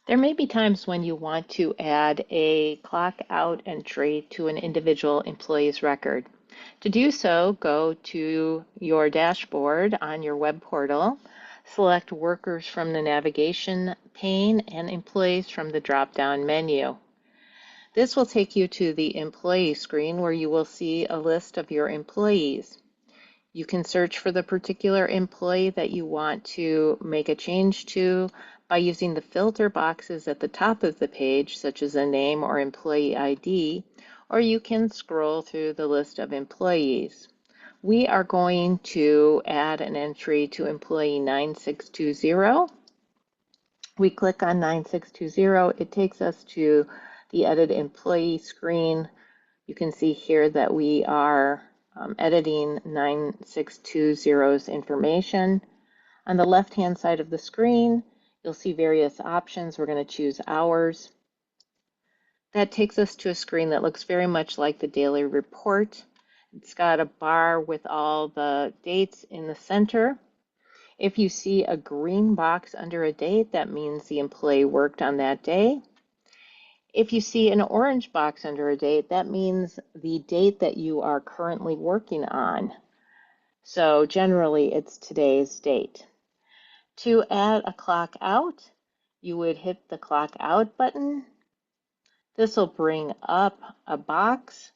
There may be times when you want to add a clock out entry to an individual employee's record. To do so, go to your dashboard on your web portal, select Workers from the navigation pane and Employees from the drop-down menu. This will take you to the Employee screen where you will see a list of your employees. You can search for the particular employee that you want to make a change to by using the filter boxes at the top of the page, such as a name or employee ID, or you can scroll through the list of employees. We are going to add an entry to employee 9620. We click on 9620. It takes us to the Edit Employee screen. You can see here that we are editing 9620's information. On the left-hand side of the screen, you'll see various options. We're going to choose hours. That takes us to a screen that looks very much like the daily report. It's got a bar with all the dates in the center. If you see a green box under a date, that means the employee worked on that day. If you see an orange box under a date, that means the date that you are currently working on. So generally, it's today's date. To add a clock out, you would hit the clock out button. This will bring up a box.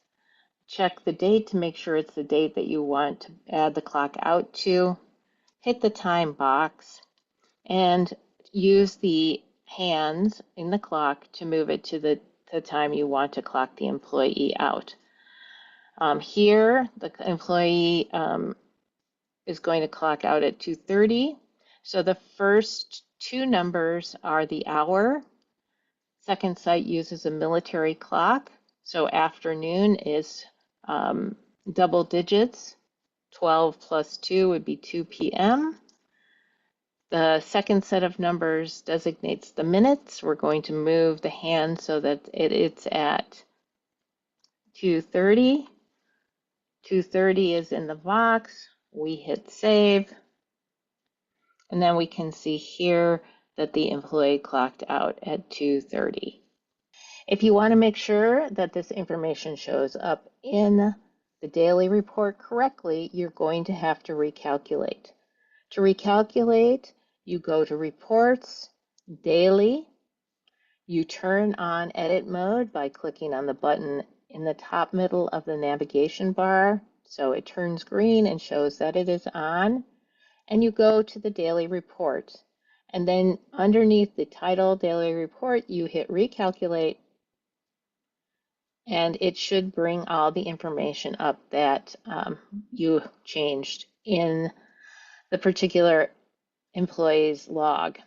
Check the date to make sure it's the date that you want to add the clock out to. Hit the time box and use the hands in the clock to move it to the time you want to clock the employee out. Here, the employee is going to clock out at 2:30. So the first two numbers are the hour. Second site uses a military clock. So afternoon is double digits. 12 plus 2 would be 2 p.m. The second set of numbers designates the minutes. We're going to move the hand so that it's at 2:30. 2:30 is in the box. We hit save. And then we can see here that the employee clocked out at 2:30. If you want to make sure that this information shows up in the daily report correctly, you're going to have to recalculate. To recalculate, you go to Reports, Daily. You turn on Edit Mode by clicking on the button in the top middle of the navigation bar. So it turns green and shows that it is on. And you go to the Daily Report. And then underneath the title Daily Report, you hit Recalculate. And it should bring all the information up that you changed in the particular employee's log.